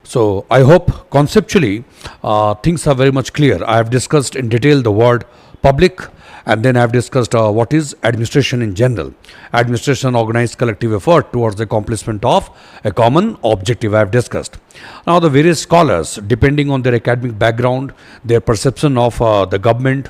So I hope conceptually things are very much clear. I have discussed in detail the word public, and then I have discussed what is administration in general. Administration, organized collective effort towards the accomplishment of a common objective, I have discussed. Now the various scholars, depending on their academic background, their perception of the government,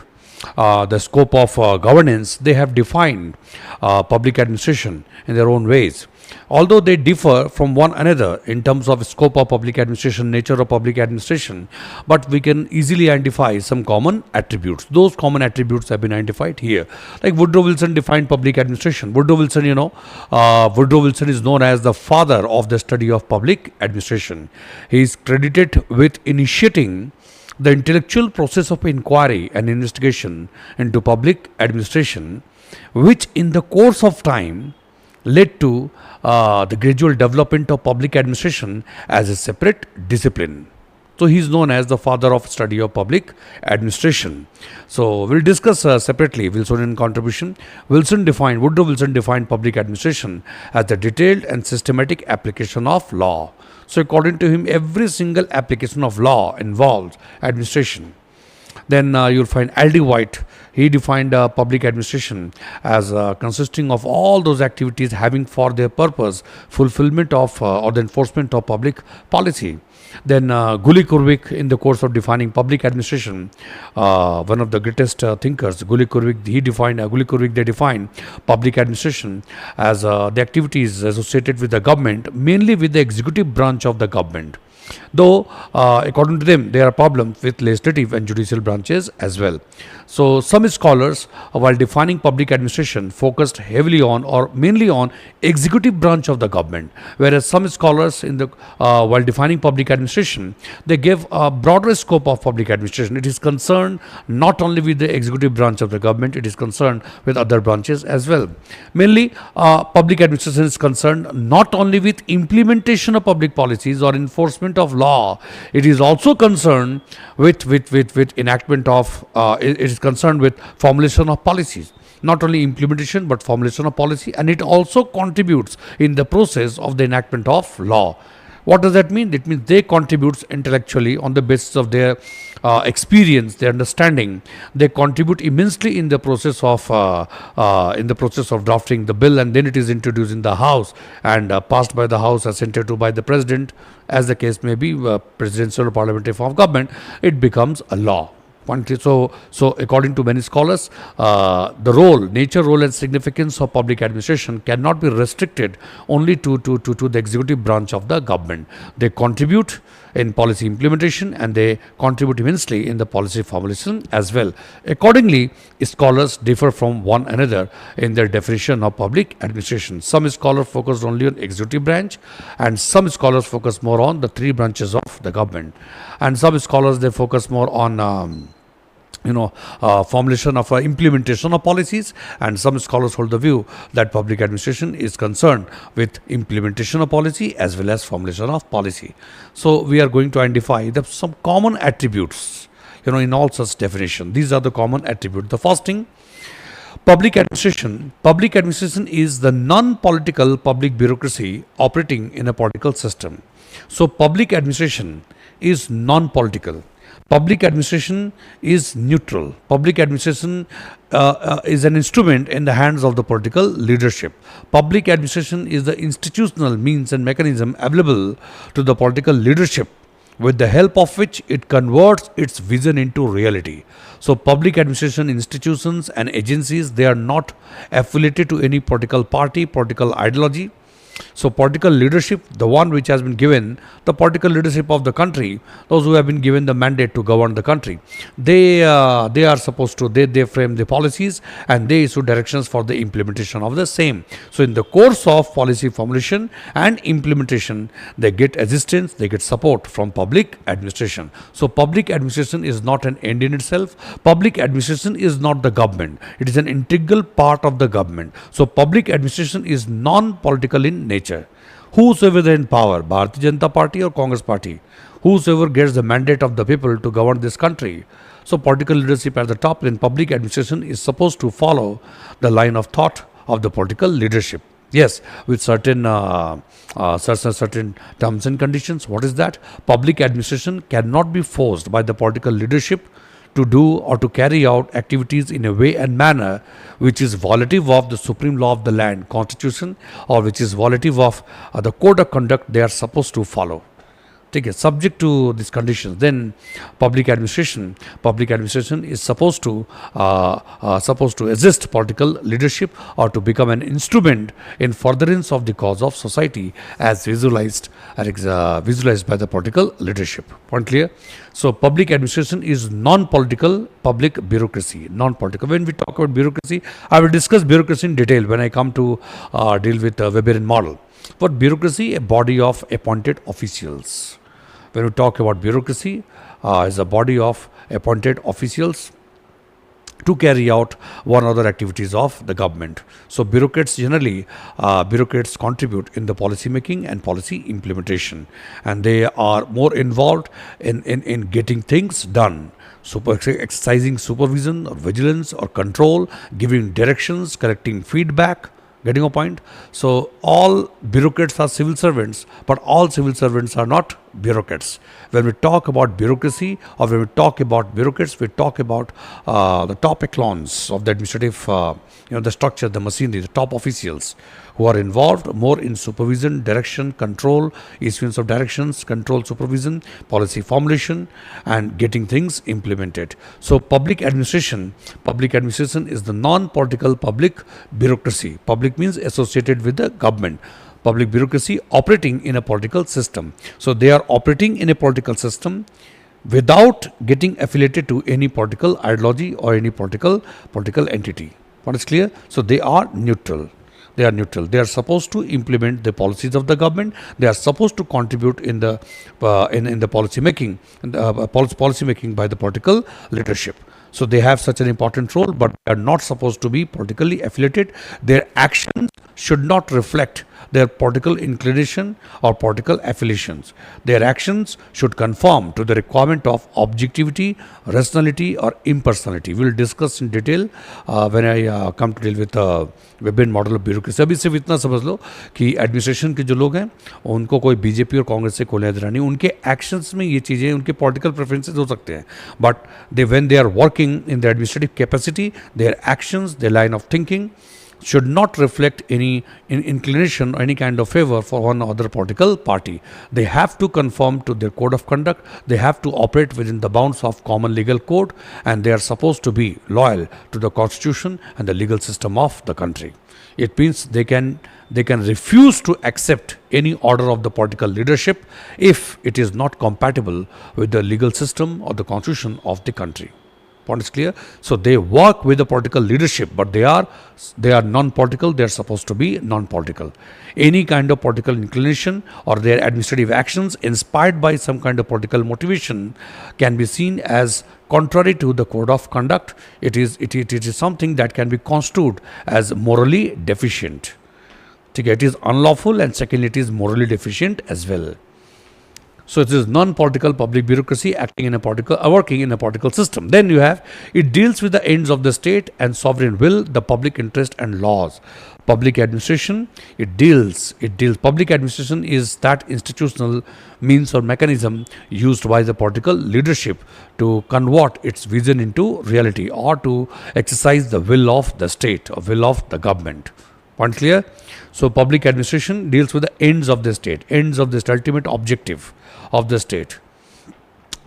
the scope of governance, they have defined public administration in their own ways. Although they differ from one another in terms of scope of public administration, nature of public administration, but we can easily identify some common attributes. Those common attributes have been identified here. Like Woodrow Wilson defined public administration. Woodrow Wilson, Woodrow Wilson is known as the father of the study of public administration. He is credited with initiating the intellectual process of inquiry and investigation into public administration, which in the course of time led to the gradual development of public administration as a separate discipline. So he is known as the father of study of public administration. So we'll discuss separately Wilsonian contribution. Woodrow Wilson defined public administration as the detailed and systematic application of law. So according to him, every single application of law involves administration. Then you'll find L.D. White. He defined public administration as consisting of all those activities having for their purpose fulfillment of or the enforcement of public policy. Then Guli Kurvik, in the course of defining public administration, one of the greatest thinkers, Guli Kurvik, they defined public administration as the activities associated with the government, mainly with the executive branch of the government. Though, according to them, there are problems with legislative and judicial branches as well. So, some scholars, while defining public administration, focused heavily on or mainly on executive branch of the government, whereas some scholars, while defining public administration, they gave a broader scope of public administration. It is concerned not only with the executive branch of the government; it is concerned with other branches as well. Mainly, public administration is concerned not only with implementation of public policies or enforcement of law. It is also concerned with enactment of it is concerned with formulation of policies, not only implementation but formulation of policy, and it also contributes in the process of the enactment of law. What does that mean? It means they contribute intellectually on the basis of their experience, their understanding. They contribute immensely in the process of drafting the bill, and then it is introduced in the House and passed by the House, assented to by the President, as the case may be, presidential or parliamentary form of government. It becomes a law. So according to many scholars, the nature, role and significance of public administration cannot be restricted only to the executive branch of the government. They contribute in policy implementation and they contribute immensely in the policy formulation as well. Accordingly, scholars differ from one another in their definition of public administration. Some scholars focus only on executive branch, and some scholars focus more on the three branches of the government, and some scholars they focus more on formulation of implementation of policies, and some scholars hold the view that public administration is concerned with implementation of policy as well as formulation of policy. So we are going to identify some common attributes, in all such definition. These are the common attributes. The first thing, public administration. Public administration is the non-political public bureaucracy operating in a political system. So public administration is non-political. Public administration is neutral. Public administration is an instrument in the hands of the political leadership. Public administration is the institutional means and mechanism available to the political leadership, with the help of which it converts its vision into reality. So public administration institutions and agencies, they are not affiliated to any political party, political ideology. So political leadership, the one which has been given, the political leadership of the country, those who have been given the mandate to govern the country, they are supposed to, they frame the policies and they issue directions for the implementation of the same. So in the course of policy formulation and implementation, they get assistance, they get support from public administration. So public administration is not an end in itself. Public administration is not the government. It is an integral part of the government. So public administration is non-political in nature. Whosoever is in power, Bharatiya Janata Party or Congress Party, whosoever gets the mandate of the people to govern this country, so political leadership at the top, then public administration is supposed to follow the line of thought of the political leadership. Yes, with certain terms and conditions. What is that? Public administration cannot be forced by the political leadership to do or to carry out activities in a way and manner which is violative of the supreme law of the land, constitution, or which is violative of the code of conduct they are supposed to follow. ठीक है, subject to these conditions, then public administration is supposed to assist political leadership or to become an instrument in furtherance of the cause of society as visualized by the political leadership. Point clear? So public administration is non-political public bureaucracy. Non-political. When we talk about bureaucracy, I will discuss bureaucracy in detail when I come to deal with Weberian model. But bureaucracy, a body of appointed officials. When we talk about bureaucracy, is a body of appointed officials to carry out one or other activities of the government. So bureaucrats contribute in the policy making and policy implementation, and they are more involved in getting things done. Exercising supervision or vigilance or control, giving directions, collecting feedback. Getting a point? So all bureaucrats are civil servants, but all civil servants are not bureaucrats. When we talk about bureaucracy or when we talk about bureaucrats, we talk about the top echelons of the administrative, the structure, the machinery, the top officials who are involved more in supervision, direction, control, issuance of directions, control, supervision, policy formulation, and getting things implemented. So public administration is the non-political public bureaucracy. Public means associated with the government. Public bureaucracy operating in a political system. So they are operating in a political system without getting affiliated to any political ideology or any political entity. What is clear? So they are neutral. They are neutral. They are supposed to implement the policies of the government. They are supposed to contribute in the policy making, policy making by the political leadership. So they have such an important role, but they are not supposed to be politically affiliated. Their actions should not reflect their political inclination or political affiliations. Their actions should conform to the requirement of objectivity, rationality, or impersonality. We will discuss in detail when I come to deal with Weberian model of bureaucracy. अभी सिर्फ इतना समझ लो कि administration के जो लोग हैं उनको कोई बीजेपी और कांग्रेस से कोई लेना नहीं. उनके एक्शंस में ये चीज़ें उनके पॉलिटिकल प्रेफरेंसेस हो सकते हैं, but when they are working in the administrative capacity, their actions, their line of thinking should not reflect any inclination or any kind of favor for one or other political party. They have to conform to their code of conduct. They have to operate within the bounds of common legal code, and they are supposed to be loyal to the constitution and the legal system of the country. It means they can refuse to accept any order of the political leadership if it is not compatible with the legal system or the constitution of the country. Point is clear? So they work with the political leadership, but they are non-political. They are supposed to be non-political. Any kind of political inclination or their administrative actions inspired by some kind of political motivation can be seen as contrary to the code of conduct. It is something that can be construed as morally deficient. It is unlawful, and secondly, it is morally deficient as well. So it is non-political public bureaucracy working in a political system. Then you have, it deals with the ends of the state and sovereign will, the public interest and laws. Public administration, public administration is that institutional means or mechanism used by the political leadership to convert its vision into reality or to exercise the will of the state or will of the government. Point clear? So public administration deals with the ends of the state, ultimate objective of the state.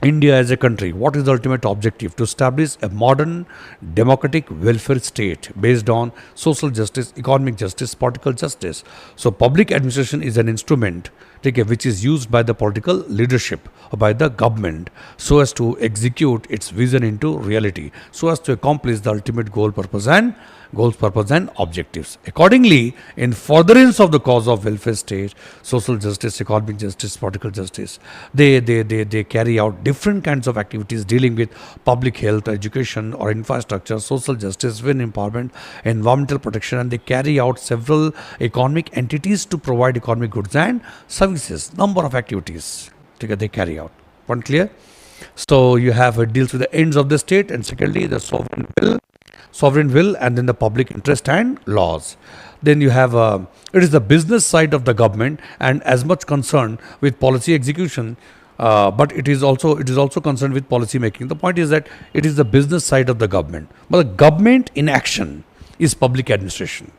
India as a country, what is the ultimate objective? To establish a modern democratic welfare state based on social justice, economic justice, political justice. So public administration is an instrument which is used by the political leadership or by the government so as to execute its vision into reality, so as to accomplish the ultimate goals, purpose and objectives. Accordingly, in furtherance of the cause of welfare state, social justice, economic justice, political justice, they carry out different kinds of activities dealing with public health, education or infrastructure, social justice, women empowerment, environmental protection, and they carry out several economic entities to provide economic goods and services. Number of activities they carry out. Point clear? So you have it deals with the ends of the state, and secondly the sovereign will sovereign will, and then the public interest and laws. Then you have it is the business side of the government and as much concerned with policy execution, but it is also concerned with policy making. The point is that it is the business side of the government, but the government in action is public administration.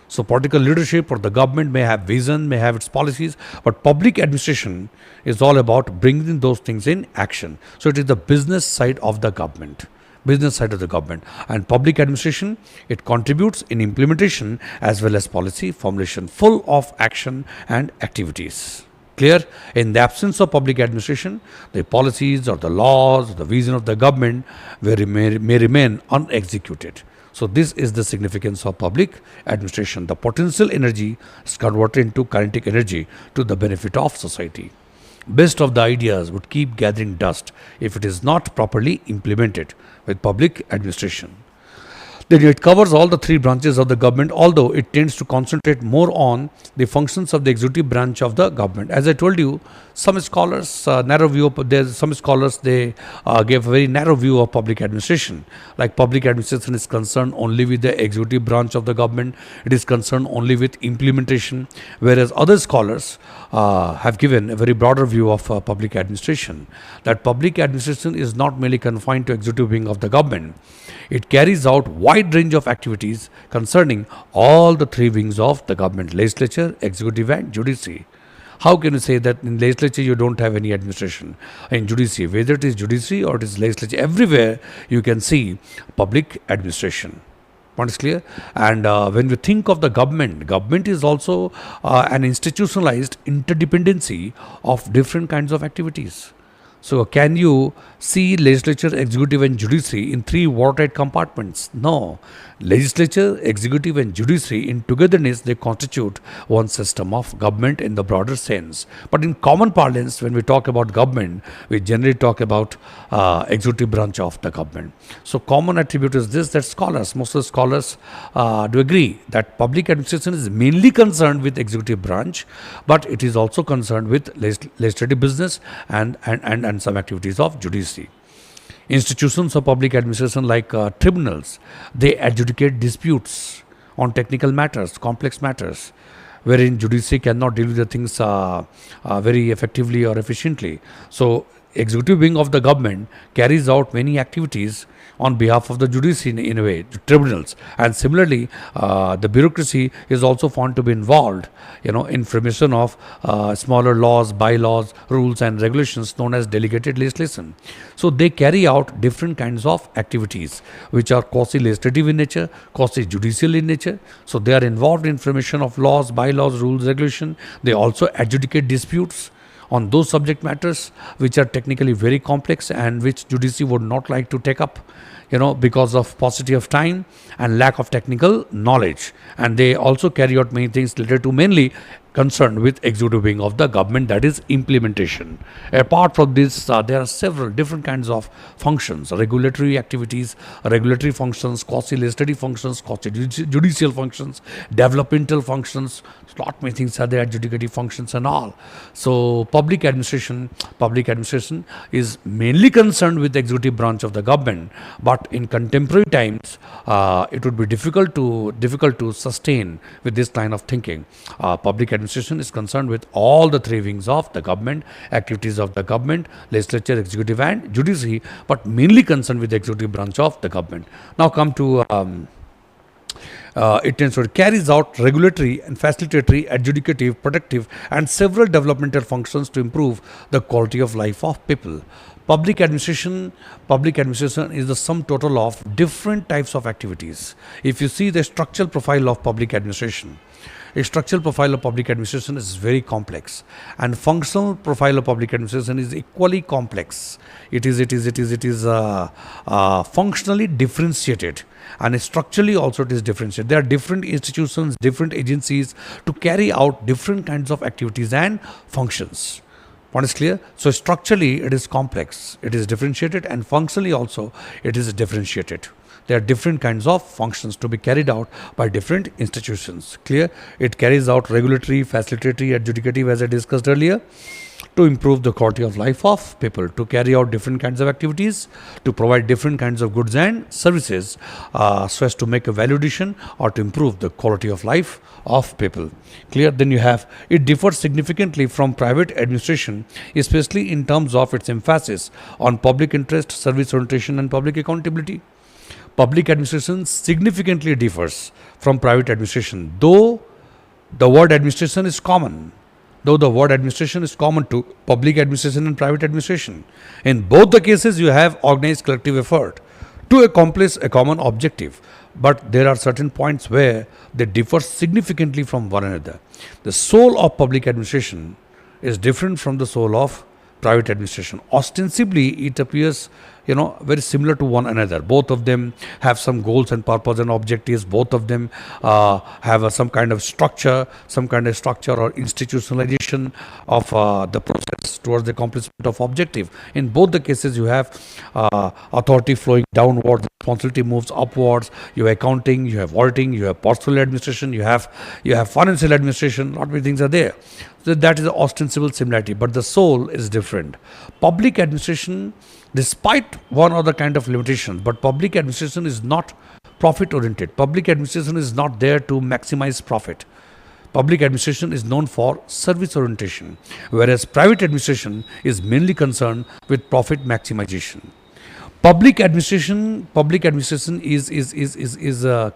So political leadership or the government may have vision, may have its policies, but public administration is all about bringing those things in action. So it is the business side of the government. Business side of the government and public administration, it contributes in implementation as well as policy formulation, full of action and activities. Clear? In the absence of public administration, the policies or the laws or the vision of the government may remain unexecuted. So this is the significance of public administration. The potential energy is converted into kinetic energy to the benefit of society. Best of the ideas would keep gathering dust if it is not properly implemented with public administration. Then it covers all the three branches of the government, although it tends to concentrate more on the functions of the executive branch of the government. As I told you, some scholars narrow view. There's some scholars they gave a very narrow view of public administration. Like public administration is concerned only with the executive branch of the government. It is concerned only with implementation. Whereas other scholars have given a very broader view of public administration. That public administration is not merely confined to executive wing of the government. It carries out wide range of activities concerning all the three wings of the government: legislature, executive and judiciary. How can you say that in legislature you don't have any administration? In judiciary, whether it is judiciary or it is legislature, everywhere you can see public administration. Point is clear. And when we think of the government is also an institutionalized interdependency of different kinds of activities. So can you see legislature, executive and judiciary in three watertight compartments? No. Legislature, executive and judiciary in togetherness, they constitute one system of government in the broader sense. But in common parlance, when we talk about government, we generally talk about executive branch of the government. So common attribute is this, that most of the scholars do agree that public administration is mainly concerned with executive branch, but it is also concerned with legislative business and some activities of judiciary. Institutions of public administration like tribunals, they adjudicate disputes on technical matters, complex matters, wherein judiciary cannot deal with the things very effectively or efficiently. So executive wing of the government carries out many activities on behalf of the judiciary in a way, tribunals. And similarly, the bureaucracy is also found to be involved, in formation of smaller laws, bylaws, rules and regulations known as delegated legislation. So they carry out different kinds of activities which are quasi-legislative in nature, quasi-judicial in nature. So they are involved in formation of laws, bylaws, rules, regulation. They also adjudicate disputes on those subject matters which are technically very complex and which judiciary would not like to take up, because of paucity of time and lack of technical knowledge. And they also carry out many things related to mainly concerned with executive wing of the government, that is implementation. Apart from this, there are several different kinds of functions: regulatory activities, regulatory functions, quasi-legislative functions, quasi-judicial functions, developmental functions. Lot many things are there, adjudicative functions and all. So public administration is mainly concerned with the executive branch of the government, but in contemporary times, it would be difficult to sustain with this line of thinking. Public administration is concerned with all the three wings of the government, activities of the government, legislature, executive and judiciary, but mainly concerned with the executive branch of the government. Now come to it carries out regulatory and facilitatory, adjudicative, protective and several developmental functions to improve the quality of life of people. Public administration is the sum total of different types of activities. If you see the structural profile of public administration, a structural profile of public administration is very complex, and functional profile of public administration is equally complex. It is functionally differentiated, and structurally also it is differentiated. There are different institutions, different agencies to carry out different kinds of activities and functions. Point is clear? So structurally it is complex, it is differentiated, and functionally also it is differentiated. There are different kinds of functions to be carried out by different institutions. Clear? It carries out regulatory, facilitatory, adjudicative, as I discussed earlier. to improve the quality of life of people, to carry out different kinds of activities, to provide different kinds of goods and services, so as to make a value addition or to improve the quality of life of people. Clear? Then you have, it differs significantly from private administration, especially in terms of its emphasis on public interest, service orientation, and public accountability. Public administration significantly differs from private administration, though the word administration is common. Though the word administration is common to public administration and private administration. In both the cases, you have organized collective effort to accomplish a common objective. But there are certain points where they differ significantly from one another. The soul of public administration is different from the soul of private administration. Ostensibly, it appears, very similar to one another. Both of them have some goals and purpose and objectives. Both of them have some kind of structure, or institutionalization of the process towards the accomplishment of objective. In both the cases, you have authority flowing downwards, responsibility moves upwards. You have accounting, you have auditing, you have portfolio administration, you have financial administration. Lot many things are there. So that is the ostensible similarity, but the soul is different. Public administration, despite one other kind of limitation, but public administration is not profit oriented. Public administration is not there to maximize profit. Public administration is known for service orientation, whereas private administration is mainly concerned with profit maximization. Public administration is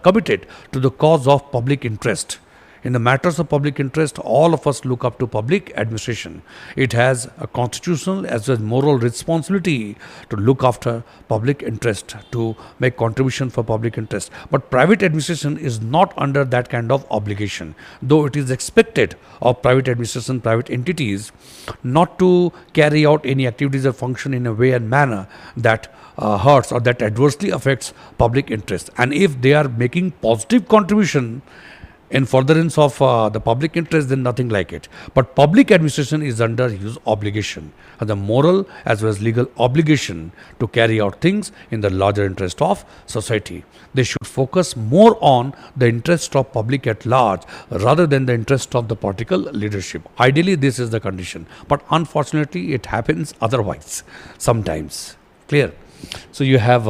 committed to the cause of public interest. In the matters of public interest, all of us look up to public administration. It has a constitutional as well as moral responsibility to look after public interest, to make contribution for public interest. But private administration is not under that kind of obligation, though it is expected of private administration, private entities, not to carry out any activities or function in a way and manner that hurts or that adversely affects public interest. And if they are making positive contribution in furtherance of the public interest, then nothing like it. But public administration is under his obligation, the moral as well as legal obligation to carry out things in the larger interest of society. They should focus more on the interest of public at large rather than the interest of the political leadership. Ideally, this is the condition, but unfortunately, it happens otherwise sometimes. Clear? So you have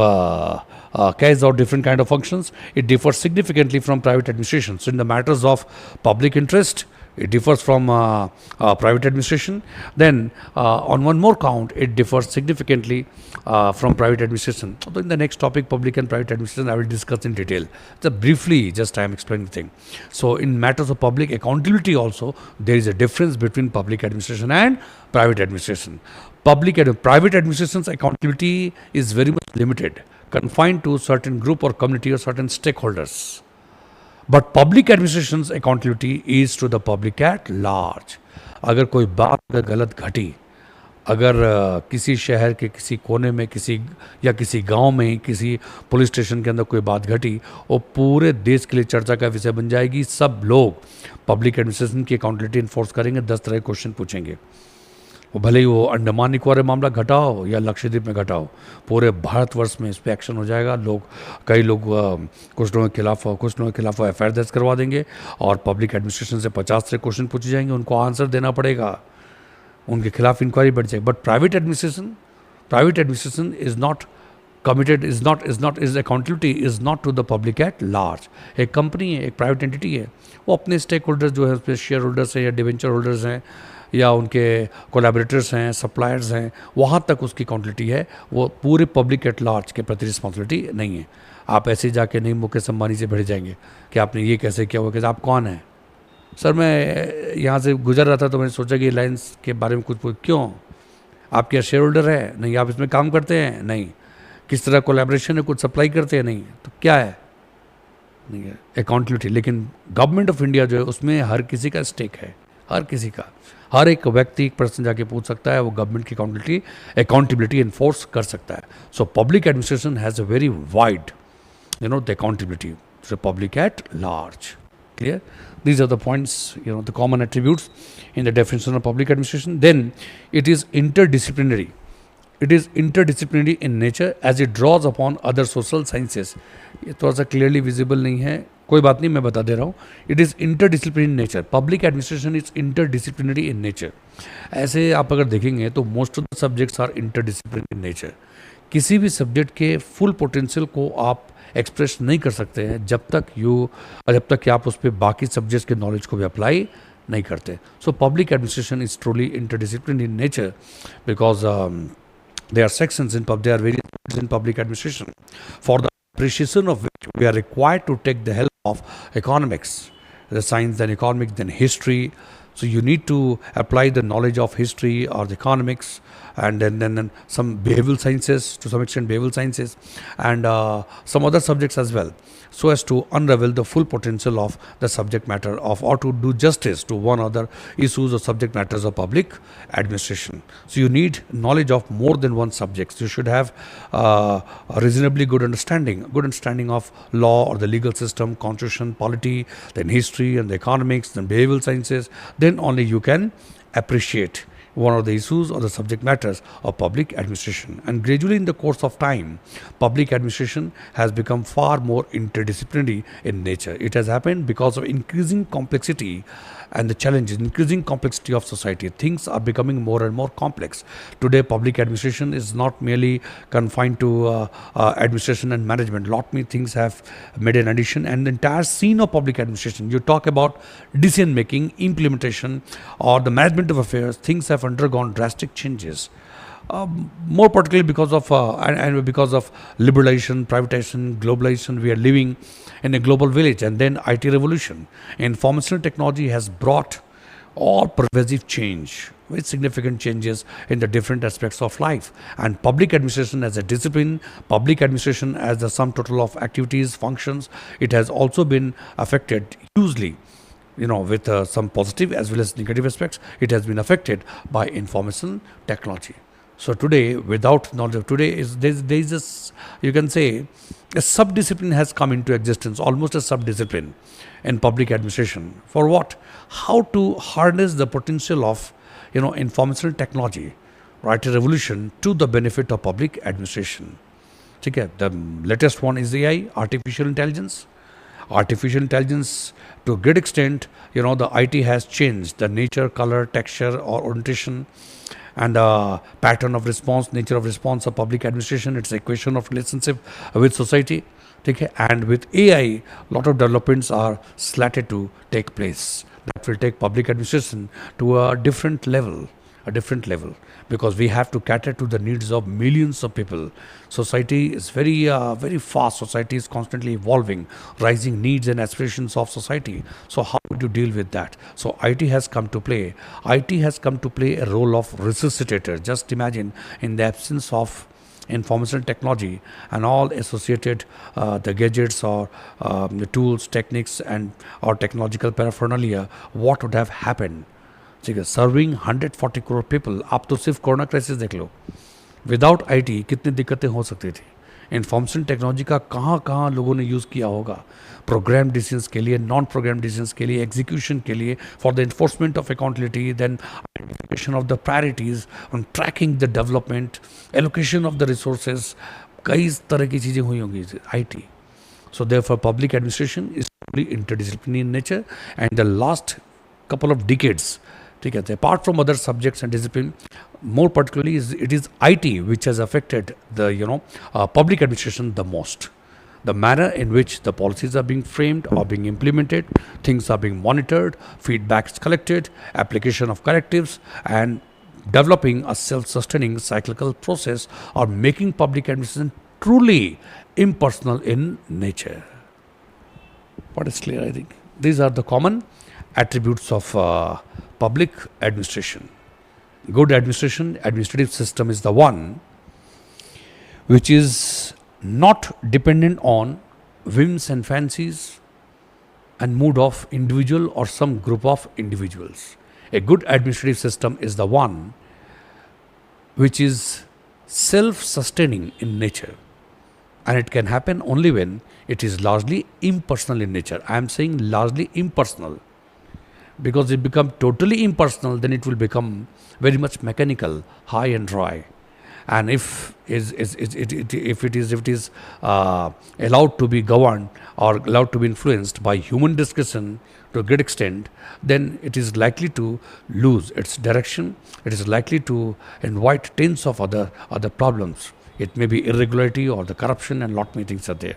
carries out different kind of functions. It differs significantly from private administration. So in the matters of public interest, it differs from private administration. Then on one more count, it differs significantly from private administration. So in the next topic, public and private administration, I will discuss in detail. So briefly, just I am explaining the thing. So in matters of public accountability also, there is a difference between public administration and private administration. Private administration's accountability is very much limited, confined to certain group or community or certain stakeholders. But public administration's accountability is to the public at large. अगर कोई बात अगर गलत घटी, अगर किसी शहर के किसी कोने में किसी गांव में किसी पुलिस स्टेशन के अंदर कोई बात घटी, वो पूरे देश के लिए चर्चा का विषय बन जाएगी. सब लोग पब्लिक एडमिनिस्ट्रेशन की अकाउंटेबिलिटी इन्फोर्स करेंगे, 10 तरह के क्वेश्चन पूछेंगे. वो भले ही वो अंडमान निकोबार मामला घटाओ या लक्षद्वीप में घटाओ, पूरे भारतवर्ष में इस पर एक्शन हो जाएगा. कई लोग कुछ लोगों के खिलाफ एफआईआर दर्ज करवा देंगे और पब्लिक एडमिनिस्ट्रेशन से 50 से क्वेश्चन पूछे जाएंगे, उनको आंसर देना पड़ेगा, उनके खिलाफ इंक्वायरी बढ़ जाएगी. But private administration is not committed, is accountability is not to the public at large. एक कंपनी है, एक प्राइवेट एंटिटी है, वो अपने स्टेक होल्डर्स जो है, उसमें शेयर होल्डर्स हैं या डिवेंचर होल्डर्स हैं या उनके कोलैबोरेटर्स हैं, सप्लायर्स हैं, वहाँ तक उसकी अकाउंटेबिलिटी है. वो पूरे पब्लिक एट लार्ज के प्रति रिस्पॉन्सिबिलिटी नहीं है. आप ऐसे ही जाके नहीं मुकेश अंबानी से भिड़ जाएंगे कि आपने ये कैसे किया, वो कैसे, आप कौन हैं? सर मैं यहाँ से गुजर रहा था तो मैंने सोचा कि रिलायंस के बारे में कुछ क्यों, आप क्या शेयर होल्डर है? नहीं. आप इसमें काम करते हैं? नहीं. किस तरह कोलैबोरेशन है, कुछ सप्लाई करते हैं? नहीं. तो क्या है? नहीं है अकाउंटेबिलिटी. लेकिन गवर्नमेंट ऑफ इंडिया जो है उसमें हर किसी का स्टेक है, हर किसी का, हर एक व्यक्ति एक पर्सन जाके पूछ सकता है, वो गवर्नमेंट की अकाउंटेबिलिटी इन्फोर्स कर सकता है. So public administration has a very wide the accountability to the public at large. Clear? These are the points, the common attributes in the definition of public administration. Then it is interdisciplinary. It is interdisciplinary in nature as it draws upon other social sciences. ये थोड़ा सा clearly visible नहीं है, कोई बात नहीं, मैं बता दे रहा हूँ. It is interdisciplinary in nature. Public administration is interdisciplinary in nature. ऐसे आप अगर देखेंगे तो most of the subjects are interdisciplinary in nature. किसी भी सब्जेक्ट के फुल पोटेंशियल को आप एक्सप्रेस नहीं कर सकते हैं जब तक कि आप उस पर बाकी सब्जेक्ट्स के नॉलेज को भी अप्लाई नहीं करते. So public administration is truly interdisciplinary in nature because there are sections in there are various sections in public administration for the appreciation of which we are required to take the help of economics, the science, then economics, then history. So you need to apply the knowledge of history or the economics, and then some behavioral sciences, to some extent behavioral sciences, and some other subjects as well, so as to unravel the full potential of the subject matter of, or to do justice to one other issues or subject matters of public administration. So you need knowledge of more than one subjects. You should have a reasonably good understanding of law or the legal system, constitution, polity, then history and the economics, then behavioral sciences. Then only you can appreciate one of the issues or the subject matters of public administration. And gradually in the course of time, public administration has become far more interdisciplinary in nature. It has happened because of increasing complexity and the challenges, increasing complexity of society. Things are becoming more and more complex. Today, public administration is not merely confined to administration and management. Lot many things have made an addition, and the entire scene of public administration. You talk about decision making, implementation, or the management of affairs. Things have undergone drastic changes. More particularly because of and because of liberalization, privatization, globalization. We are living in a global village, and then IT revolution. Informational technology has brought all pervasive change, very significant changes in the different aspects of life. And public administration as a discipline, public administration as the sum total of activities, functions, it has also been affected hugely, with some positive as well as negative aspects. It has been affected by information technology. So today, without knowledge of today, there is this, you can say, a sub-discipline has come into existence, almost a sub-discipline in public administration. For what? How to harness the potential of, informational technology, right, a revolution to the benefit of public administration. Okay? The latest one is AI, artificial intelligence. Artificial intelligence, to a great extent, the IT has changed the nature, color, texture, or orientation, and pattern of response, nature of response of public administration. It's a question of relationship with society. Okay? And with AI, lot of developments are slated to take place that will take public administration to a different level, because we have to cater to the needs of millions of people. Society is very fast. Society is constantly evolving, rising needs and aspirations of society. So how would you deal with that? So IT has come to play. IT has come to play a role of resuscitator. Just imagine, in the absence of information technology and all associated the gadgets or the tools, techniques, and or technological paraphernalia, what would have happened? ठीक है, serving 140 crore people. आप तो सिर्फ corona crisis देख लो. Without IT कितनी दिक्कतें हो सकती थी. इंफॉर्मेशन टेक्नोलॉजी का कहाँ लोगों ने यूज़ किया होगा, प्रोग्राम डिसीजंस के लिए, नॉन प्रोग्राम डिसीजंस के लिए, एग्जीक्यूशन के लिए, for the enforcement of accountability, then identification of the priorities, on tracking the development, allocation of the resources. कई तरह की चीज़ें हुई होंगी आईटी. So therefore, public administration is truly interdisciplinary in nature, and the last couple of decades, apart from other subjects and discipline, more particularly it is IT which has affected the public administration the most. The manner in which the policies are being framed or being implemented, things are being monitored, feedbacks collected, application of correctives, and developing a self-sustaining cyclical process are making public administration truly impersonal in nature. What is clear, I think? These are the common attributes of public administration. Good administration, administrative system is the one which is not dependent on whims and fancies and mood of individual or some group of individuals. A good administrative system is the one which is self-sustaining in nature, and it can happen only when it is largely impersonal in nature. I am saying largely impersonal, because if it becomes totally impersonal, then it will become very much mechanical, high and dry. and if it is allowed to be governed or allowed to be influenced by human discussion to a great extent, then it is likely to lose its direction. It is likely to invite tens of other problems. It may be irregularity or the corruption, and lot many things are there.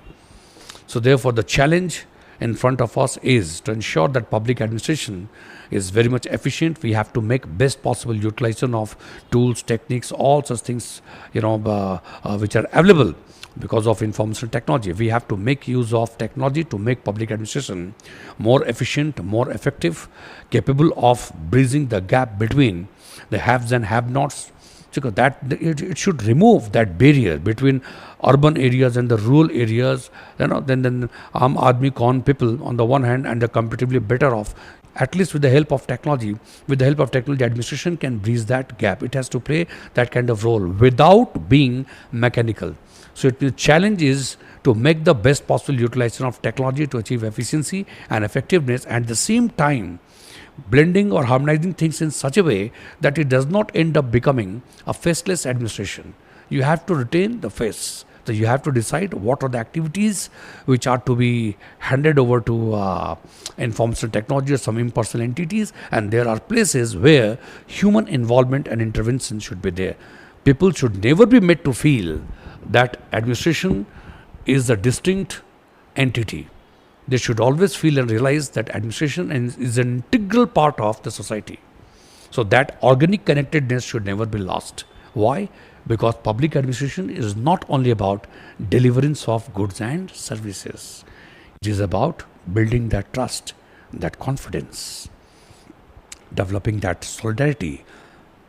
So therefore, the challenge in front of us is to ensure that public administration is very much efficient. We have to make best possible utilization of tools, techniques, all such things, which are available because of information technology. We have to make use of technology to make public administration more efficient, more effective, capable of bridging the gap between the haves and have-nots. Because that it should remove that barrier between urban areas and the rural areas. Then Aam Aadmi Kaun people on the one hand, and they're comparatively better off. At least with the help of technology, administration can bridge that gap. It has to play that kind of role without being mechanical. So the challenge is to make the best possible utilization of technology to achieve efficiency and effectiveness, and at the same time blending or harmonizing things in such a way that it does not end up becoming a faceless administration. You have to retain the face. So you have to decide what are the activities which are to be handed over to information technology or some impersonal entities, and there are places where human involvement and intervention should be there. People should never be made to feel that administration is a distinct entity. They should always feel and realize that administration is an integral part of the society. So that organic connectedness should never be lost. Why? Because public administration is not only about deliverance of goods and services. It is about building that trust, that confidence, developing that solidarity.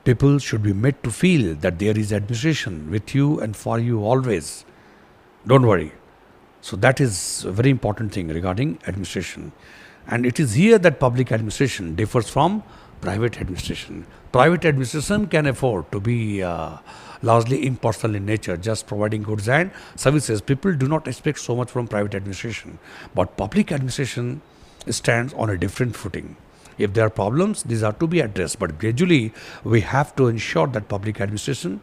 People should be made to feel that there is administration with you and for you always. Don't worry. So that is a very important thing regarding administration. And it is here that public administration differs from private administration. Private administration can afford to be largely impersonal in nature, just providing goods and services. People do not expect so much from private administration. But public administration stands on a different footing. If there are problems, these are to be addressed. But gradually, we have to ensure that public administration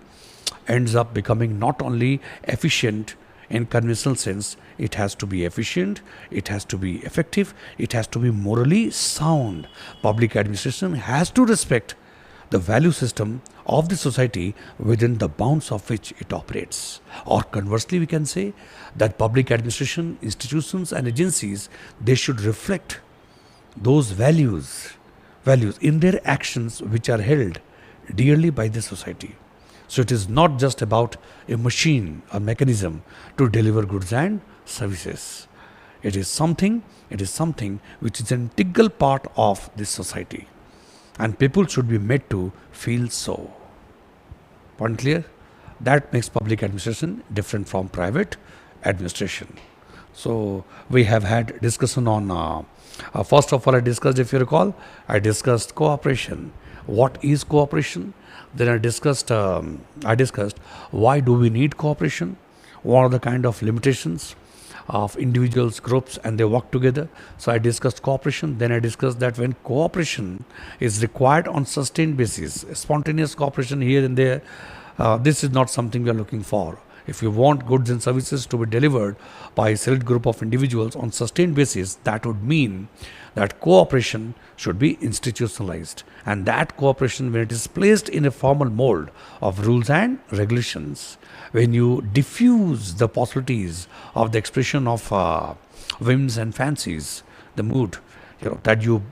ends up becoming not only efficient in conventional sense, it has to be efficient, it has to be effective, it has to be morally sound. Public administration has to respect the value system of the society within the bounds of which it operates. Or conversely, we can say that public administration, institutions and agencies, they should reflect those values in their actions which are held dearly by the society. So it is not just about a machine, a mechanism to deliver goods and services. It is something which is an integral part of this society. And people should be made to feel so. Point clear? That makes public administration different from private administration. So we have had discussion on, first of all, I discussed, if you recall, I discussed cooperation. What is cooperation? Then I discussed why do we need cooperation? What are the kind of limitations of individuals, groups, and they work together? So I discussed cooperation. Then I discussed that when cooperation is required on sustained basis, spontaneous cooperation here and there, this is not something we are looking for. If you want goods and services to be delivered by a select group of individuals on sustained basis, that would mean that cooperation should be institutionalized. And that cooperation, when it is placed in a formal mold of rules and regulations, when you diffuse the possibilities of the expression of whims and fancies, the mood, that you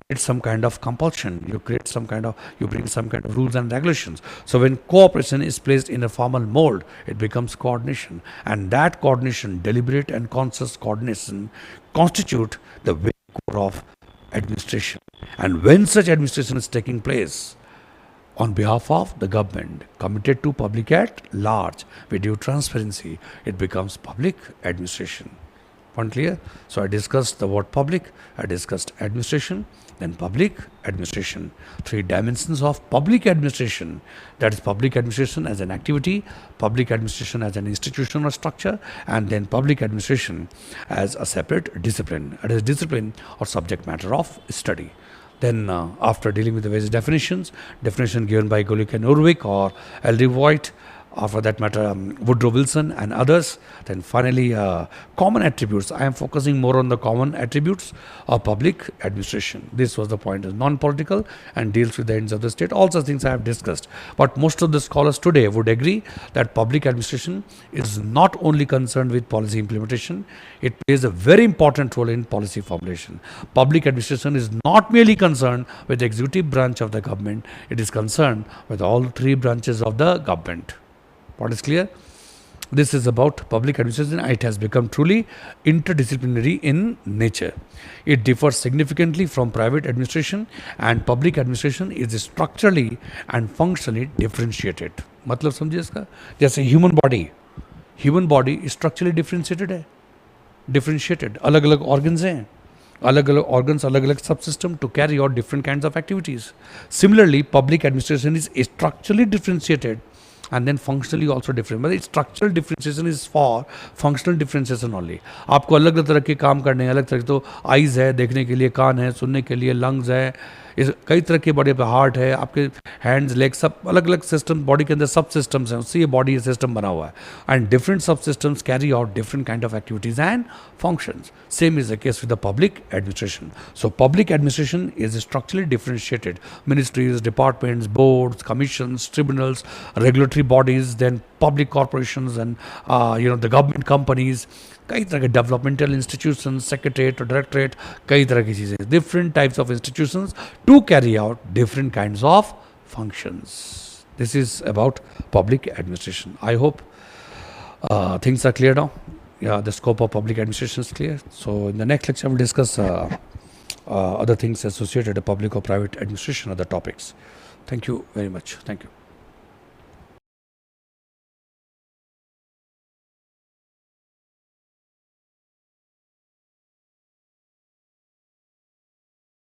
create some kind of compulsion, you bring some kind of rules and regulations. So when cooperation is placed in a formal mold, it becomes coordination. And that coordination, deliberate and conscious coordination, constitute the very core of administration. And when such administration is taking place on behalf of the government, committed to public at large, with due transparency, it becomes public administration. Point clear? So I discussed the word public, I discussed administration, then public administration. Three dimensions of public administration. That is public administration as an activity, public administration as an institution or structure, and then public administration as a separate discipline. It is discipline or subject matter of study. Then after dealing with the various definition given by Gulick and Urwik or Eldridge White, or for that matter, Woodrow Wilson and others. Then finally, common attributes. I am focusing more on the common attributes of public administration. This was the point, is non-political and deals with the ends of the state. All such things I have discussed. But most of the scholars today would agree that public administration is not only concerned with policy implementation, it plays a very important role in policy formulation. Public administration is not merely concerned with the executive branch of the government, it is concerned with all three branches of the government. What is clear? This is about public administration. It has become truly interdisciplinary in nature. It differs significantly from private administration, and public administration is structurally and functionally differentiated. मतलब समझिए इसका, जैसे human body structurally differentiated है, differentiated, अलग अलग organs हैं, अलग अलग ऑर्गन्स, अलग अलग सब system to carry out different kinds of activities. Similarly, public administration is structurally differentiated and then functionally also different. But structural differentiation is for functional differentiation only. आपको अलग अलग तरह के काम करने हैं, अलग तरह के, तो आइज़ है देखने के लिए, कान है सुनने के लिए, लंग्स है, इस कई तरह के बॉडी पे, हार्ट है, आपके हैंड्स लेग, सब अलग अलग सिस्टम बॉडी के अंदर सब सिस्टम्स हैं, उससे ये बॉडी सिस्टम बना हुआ है. एंड डिफरेंट सब systems carry out different kind of activities and functions. Same is the case with the public administration. So public administration is structurally differentiated. Ministries, departments, boards, commissions, tribunals, regulatory bodies, then public corporations and the government companies, कई तरह के developmental institutions, secretariat or directorate, कई तरह की चीज़ें, different types of institutions to carry out different kinds of functions. This is about public administration. I hope things are clear now. Yeah, the scope of public administration is clear. So in the next lecture, we'll discuss other things associated with public or private administration, other topics. Thank you very much. Thank you.